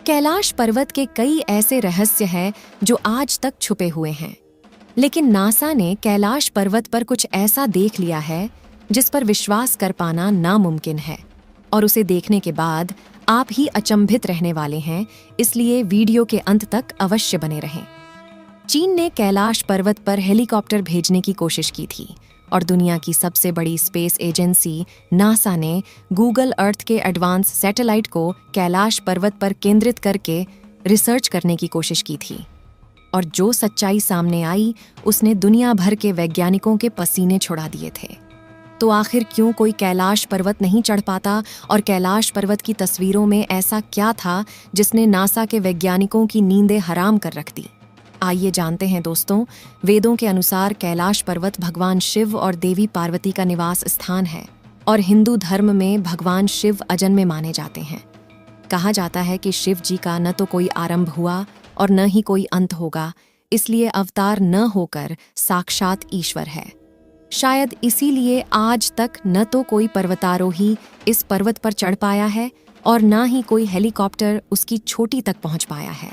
कैलाश पर्वत के कई ऐसे रहस्य हैं जो आज तक छुपे हुए हैं, लेकिन नासा ने कैलाश पर्वत पर कुछ ऐसा देख लिया है जिस पर विश्वास कर पाना नामुमकिन है, और उसे देखने के बाद आप ही अचंभित रहने वाले हैं। इसलिए वीडियो के अंत तक अवश्य बने रहें। चीन ने कैलाश पर्वत पर हेलीकॉप्टर भेजने की कोशिश की थी और दुनिया की सबसे बड़ी स्पेस एजेंसी नासा ने गूगल अर्थ के एडवांस सैटेलाइट को कैलाश पर्वत पर केंद्रित करके रिसर्च करने की कोशिश की थी। और जो सच्चाई सामने आई उसने दुनिया भर के वैज्ञानिकों के पसीने छुड़ा दिए थे। तो आखिर क्यों कोई कैलाश पर्वत नहीं चढ़ पाता, और कैलाश पर्वत की तस्वीरों में ऐसा क्या था जिसने नासा के वैज्ञानिकों की नींदें हराम कर रख दी? आइए जानते हैं दोस्तों। वेदों के अनुसार कैलाश पर्वत भगवान शिव और देवी पार्वती का निवास स्थान है, और हिंदू धर्म में भगवान शिव अजन्मे माने जाते हैं। कहा जाता है कि शिव जी का न तो कोई आरंभ हुआ और न ही कोई अंत होगा, इसलिए अवतार न होकर साक्षात ईश्वर है। शायद इसीलिए आज तक न तो कोई पर्वतारोही इस पर्वत पर चढ़ पाया है और न ही कोई हेलीकॉप्टर उसकी चोटी तक पहुंच पाया है।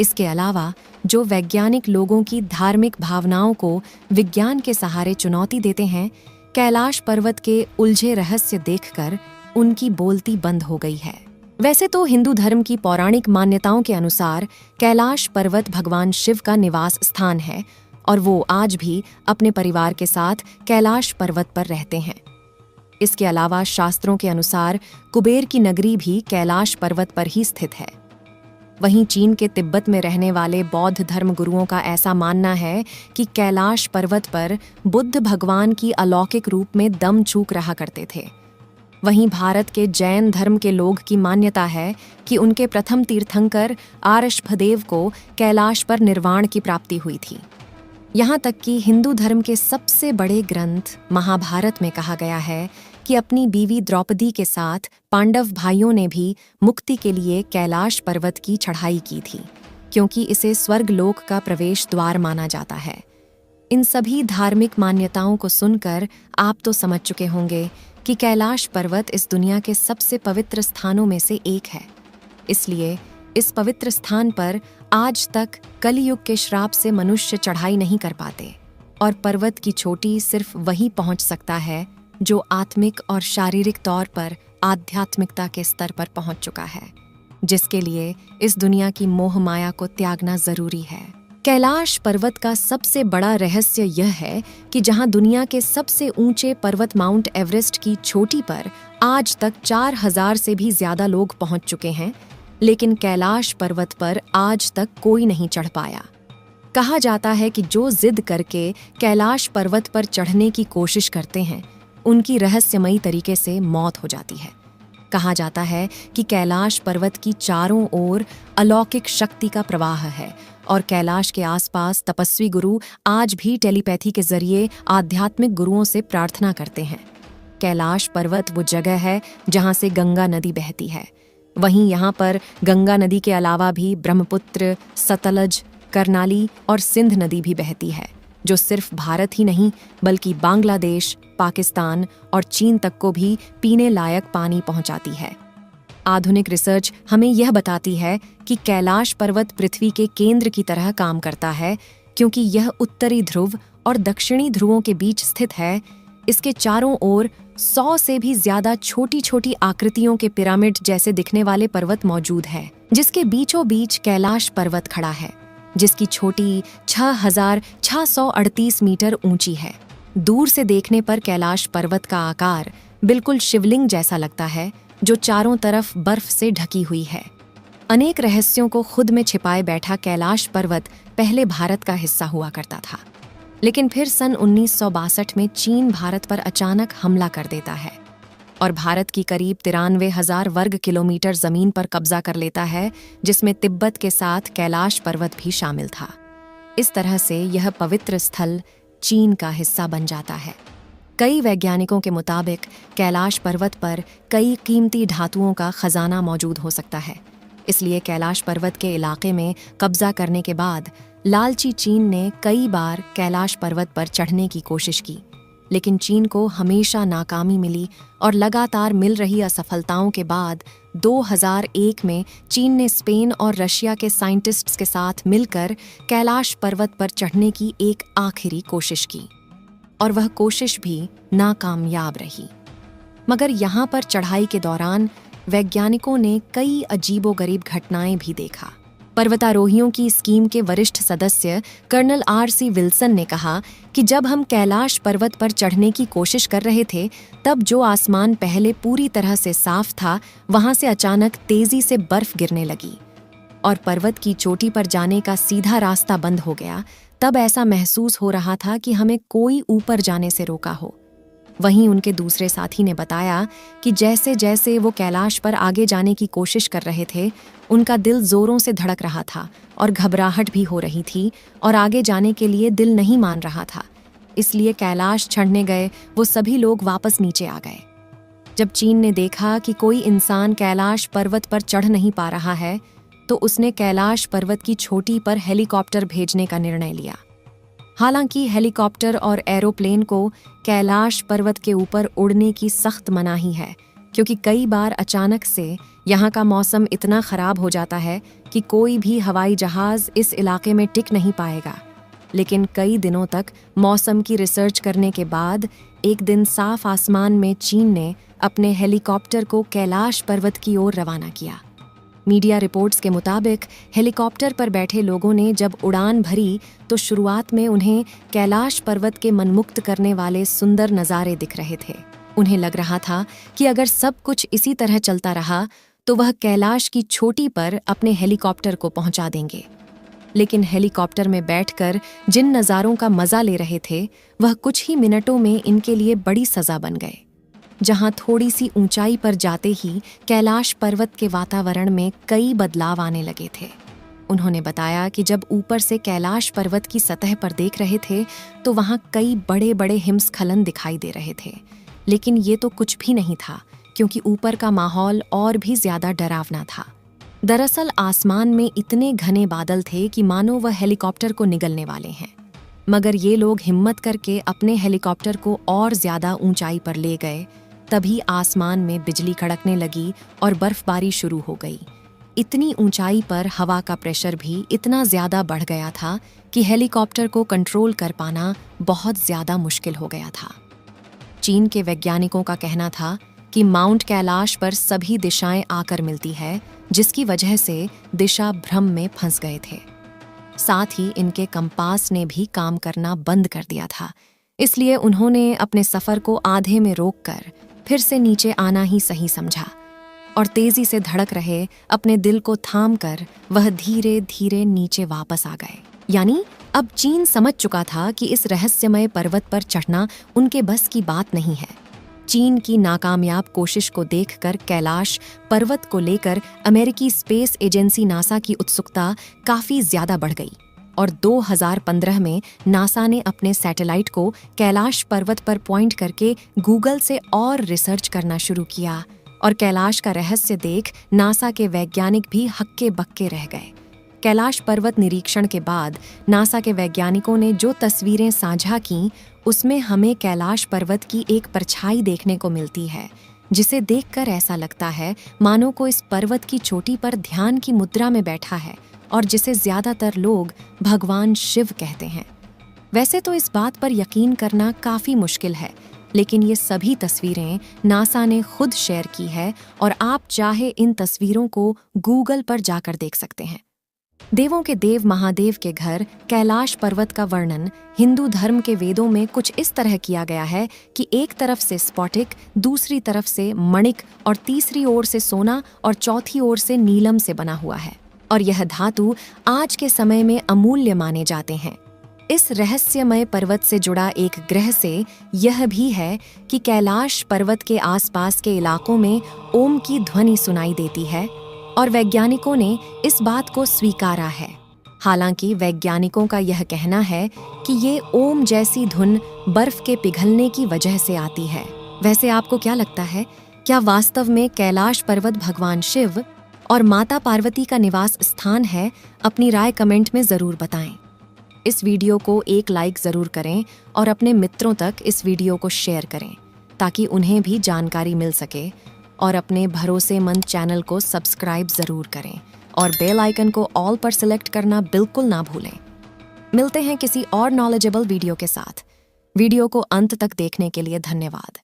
इसके अलावा जो वैज्ञानिक लोगों की धार्मिक भावनाओं को विज्ञान के सहारे चुनौती देते हैं, कैलाश पर्वत के उलझे रहस्य देखकर उनकी बोलती बंद हो गई है। वैसे तो हिंदू धर्म की पौराणिक मान्यताओं के अनुसार कैलाश पर्वत भगवान शिव का निवास स्थान है, और वो आज भी अपने परिवार के साथ कैलाश पर्वत पर रहते हैं। इसके अलावा शास्त्रों के अनुसार कुबेर की नगरी भी कैलाश पर्वत पर ही स्थित है। वहीं चीन के तिब्बत में रहने वाले बौद्ध धर्म गुरुओं का ऐसा मानना है कि कैलाश पर्वत पर बुद्ध भगवान की अलौकिक रूप में दम चूक रहा करते थे। वहीं भारत के जैन धर्म के लोग की मान्यता है कि उनके प्रथम तीर्थंकर आर्षभदेव को कैलाश पर निर्वाण की प्राप्ति हुई थी। यहाँ तक कि हिंदू धर्म के सबसे बड़े ग्रंथ महाभारत में कहा गया है कि अपनी बीवी द्रौपदी के साथ पांडव भाइयों ने भी मुक्ति के लिए कैलाश पर्वत की चढ़ाई की थी, क्योंकि इसे स्वर्गलोक का प्रवेश द्वार माना जाता है। इन सभी धार्मिक मान्यताओं को सुनकर आप तो समझ चुके होंगे कि कैलाश पर्वत इस दुनिया के सबसे पवित्र स्थानों में से एक है। इसलिए इस पवित्र स्थान पर आज तक कलयुग के श्राप से मनुष्य चढ़ाई नहीं कर पाते, और पर्वत की चोटी सिर्फ वही पहुंच सकता है जो आत्मिक और शारीरिक तौर पर आध्यात्मिकता के स्तर पर पहुंच चुका है, जिसके लिए इस दुनिया की मोह माया को त्यागना जरूरी है। कैलाश पर्वत का सबसे बड़ा रहस्य यह है कि जहां दुनिया के सबसे ऊंचे पर्वत माउंट एवरेस्ट की चोटी पर आज तक 4000 से भी ज्यादा लोग पहुंच चुके हैं, लेकिन कैलाश पर्वत पर आज तक कोई नहीं चढ़ पाया। कहा जाता है कि जो जिद करके कैलाश पर्वत पर चढ़ने की कोशिश करते हैं, उनकी रहस्यमयी तरीके से मौत हो जाती है। कहा जाता है कि कैलाश पर्वत की चारों ओर अलौकिक शक्ति का प्रवाह है, और कैलाश के आसपास तपस्वी गुरु आज भी टेलीपैथी के जरिए आध्यात्मिक गुरुओं से प्रार्थना करते हैं। कैलाश पर्वत वो जगह है जहां से गंगा नदी बहती है। वहीं यहाँ पर गंगा नदी के अलावा भी ब्रह्मपुत्र, सतलज, करनाली और सिंध नदी भी बहती है, जो सिर्फ भारत ही नहीं बल्कि बांग्लादेश, पाकिस्तान और चीन तक को भी पीने लायक पानी पहुंचाती है। आधुनिक रिसर्च हमें यह बताती है कि कैलाश पर्वत पृथ्वी के केंद्र की तरह काम करता है, क्योंकि यह उत्तरी ध्रुव और दक्षिणी ध्रुवों के बीच स्थित है। इसके चारों ओर 100 से भी ज्यादा छोटी छोटी आकृतियों के पिरामिड जैसे दिखने वाले पर्वत मौजूद है, जिसके बीचों बीच कैलाश पर्वत खड़ा है, जिसकी चोटी 6638 मीटर ऊंची है। दूर से देखने पर कैलाश पर्वत का आकार बिल्कुल शिवलिंग जैसा लगता है, जो चारों तरफ बर्फ से ढकी हुई है। अनेक रहस्यों को खुद में छिपाए बैठा कैलाश पर्वत पहले भारत का हिस्सा हुआ करता था, लेकिन फिर सन 1962 में चीन भारत पर अचानक हमला कर देता है और भारत की करीब 93,000 वर्ग किलोमीटर जमीन पर कब्जा कर लेता है, जिसमें तिब्बत के साथ कैलाश पर्वत भी शामिल था। इस तरह से यह पवित्र स्थल चीन का हिस्सा बन जाता है। कई वैज्ञानिकों के मुताबिक कैलाश पर्वत पर कई कीमती धातुओं का खजाना मौजूद हो सकता है। इसलिए कैलाश पर्वत के इलाके में कब्जा करने के बाद लालची चीन ने कई बार कैलाश पर्वत पर चढ़ने की कोशिश की, लेकिन चीन को हमेशा नाकामी मिली और लगातार मिल रही असफलताओं के बाद 2001 में चीन ने स्पेन और रशिया के साइंटिस्ट्स के साथ मिलकर कैलाश पर्वत पर चढ़ने की एक आखिरी कोशिश की, और वह कोशिश भी नाकामयाब रही। मगर यहाँ पर चढ़ाई के दौरान वैज्ञानिकों ने कई अजीबोगरीब घटनाएं भी देखा। पर्वतारोहियों की स्कीम के वरिष्ठ सदस्य कर्नल RC विल्सन ने कहा कि जब हम कैलाश पर्वत पर चढ़ने की कोशिश कर रहे थे, तब जो आसमान पहले पूरी तरह से साफ था, वहां से अचानक तेजी से बर्फ गिरने लगी और पर्वत की चोटी पर जाने का सीधा रास्ता बंद हो गया। तब ऐसा महसूस हो रहा था कि हमें कोई ऊपर जाने से रोका हो। वहीं उनके दूसरे साथी ने बताया कि जैसे जैसे वो कैलाश पर आगे जाने की कोशिश कर रहे थे, उनका दिल जोरों से धड़क रहा था और घबराहट भी हो रही थी और आगे जाने के लिए दिल नहीं मान रहा था। इसलिए कैलाश चढ़ने गए वो सभी लोग वापस नीचे आ गए। जब चीन ने देखा कि कोई इंसान कैलाश पर्वत पर चढ़ नहीं पा रहा है, तो उसने कैलाश पर्वत की चोटी पर हेलीकॉप्टर भेजने का निर्णय लिया। हालांकि हेलीकॉप्टर और एरोप्लेन को कैलाश पर्वत के ऊपर उड़ने की सख्त मनाही है, क्योंकि कई बार अचानक से यहाँ का मौसम इतना खराब हो जाता है कि कोई भी हवाई जहाज इस इलाके में टिक नहीं पाएगा। लेकिन कई दिनों तक मौसम की रिसर्च करने के बाद एक दिन साफ आसमान में चीन ने अपने हेलीकॉप्टर को कैलाश पर्वत की ओर रवाना किया। मीडिया रिपोर्ट्स के मुताबिक हेलीकॉप्टर पर बैठे लोगों ने जब उड़ान भरी तो शुरुआत में उन्हें कैलाश पर्वत के मनमुक्त करने वाले सुंदर नज़ारे दिख रहे थे। उन्हें लग रहा था कि अगर सब कुछ इसी तरह चलता रहा तो वह कैलाश की चोटी पर अपने हेलीकॉप्टर को पहुंचा देंगे। लेकिन हेलीकॉप्टर में बैठकर जिन नज़ारों का मजा ले रहे थे, वह कुछ ही मिनटों में इनके लिए बड़ी सजा बन गए। जहां थोड़ी सी ऊंचाई पर जाते ही कैलाश पर्वत के वातावरण में कई बदलाव आने लगे थे। उन्होंने बताया कि जब ऊपर से कैलाश पर्वत की सतह पर देख रहे थे तो वहां कई बड़े बड़े हिमस्खलन दिखाई दे रहे थे। लेकिन ये तो कुछ भी नहीं था, क्योंकि ऊपर का माहौल और भी ज्यादा डरावना था। दरअसल आसमान में इतने घने बादल थे कि मानो वह हेलीकॉप्टर को निगलने वाले हैं। मगर ये लोग हिम्मत करके अपने हेलीकॉप्टर को और ज्यादा ऊंचाई पर ले गए। तभी आसमान में बिजली कड़कने लगी और बर्फबारी शुरू हो गई। इतनी ऊंचाई पर हवा का प्रेशर भी इतना ज्यादा बढ़ गया था कि हेलीकॉप्टर को कंट्रोल कर पाना बहुत ज्यादा मुश्किल हो गया था। चीन के वैज्ञानिकों का कहना था कि माउंट कैलाश पर सभी दिशाएं आकर मिलती है, जिसकी वजह से दिशा भ्रम में फंस गए थे। साथ ही इनके कंपास ने भी काम करना बंद कर दिया था। इसलिए उन्होंने अपने सफर को आधे में रोककर फिर से नीचे आना ही सही समझा और तेजी से धड़क रहे अपने दिल को थाम कर वह धीरे धीरे नीचे वापस आ गए। यानी अब चीन समझ चुका था कि इस रहस्यमय पर्वत पर चढ़ना उनके बस की बात नहीं है। चीन की नाकामयाब कोशिश को देखकर कैलाश पर्वत को लेकर अमेरिकी स्पेस एजेंसी नासा की उत्सुकता काफी ज्यादा बढ़ गई और 2015 में नासा ने अपने सैटेलाइट को कैलाश पर्वत पर पॉइंट करके गूगल से और रिसर्च करना शुरू किया और कैलाश का रहस्य देख नासा के वैज्ञानिक भी हक्के बक्के रह गए। कैलाश पर्वत निरीक्षण के बाद नासा के वैज्ञानिकों ने जो तस्वीरें साझा की, उसमें हमें कैलाश पर्वत की एक परछाई देखने को मिलती है, जिसे देखकर ऐसा लगता है मानो को इस पर्वत की चोटी पर ध्यान की मुद्रा में बैठा है और जिसे ज्यादातर लोग भगवान शिव कहते हैं। वैसे तो इस बात पर यकीन करना काफी मुश्किल है, लेकिन ये सभी तस्वीरें नासा ने खुद शेयर की है और आप चाहे इन तस्वीरों को गूगल पर जाकर देख सकते हैं। देवों के देव महादेव के घर कैलाश पर्वत का वर्णन हिंदू धर्म के वेदों में कुछ इस तरह किया गया है कि एक तरफ से स्फटिक, दूसरी तरफ से मणिक और तीसरी ओर से सोना और चौथी ओर से नीलम से बना हुआ है और यह धातु आज के समय में अमूल्य माने जाते हैं। इस रहस्यमय पर्वत से जुड़ा एक ग्रह से यह भी है कि कैलाश पर्वत के आसपास के इलाकों में ओम की ध्वनि सुनाई देती है और वैज्ञानिकों ने इस बात को स्वीकारा है। हालांकि वैज्ञानिकों का यह कहना है कि ये ओम जैसी धुन बर्फ के पिघलने की वजह से आती है। वैसे आपको क्या लगता है, क्या वास्तव में कैलाश पर्वत भगवान शिव और माता पार्वती का निवास स्थान है? अपनी राय कमेंट में जरूर बताएं। इस वीडियो को एक लाइक ज़रूर करें और अपने मित्रों तक इस वीडियो को शेयर करें ताकि उन्हें भी जानकारी मिल सके। और अपने भरोसेमंद चैनल को सब्सक्राइब ज़रूर करें और बेल आइकन को ऑल पर सिलेक्ट करना बिल्कुल ना भूलें। मिलते हैं किसी और नॉलेजेबल वीडियो के साथ। वीडियो को अंत तक देखने के लिए धन्यवाद।